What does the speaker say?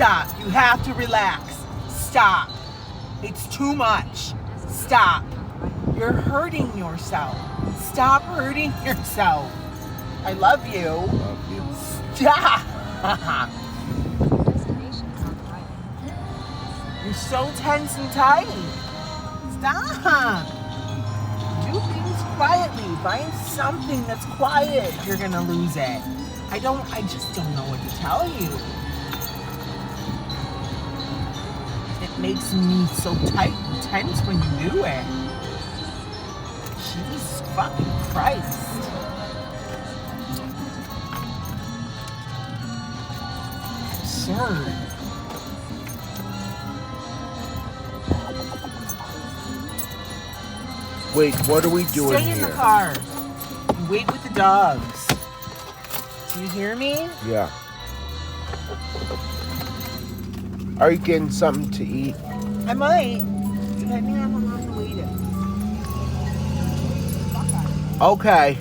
Stop. You have to relax. Stop. It's too much. Stop. You're hurting yourself. Stop hurting yourself. I love you. Love you. Stop. Destination's on the right. You're so tense and tight. Stop. Do things quietly. Find something that's quiet. You're gonna lose it. I just don't know what to tell you. It makes me so tight and tense when you do it. Jesus fucking Christ. Absurd. Wait, what are we doing Stay in here? the car. Wait with the dogs. Do you hear me? Yeah. Are you getting something to eat? I might, depending on how long the wait is. Okay.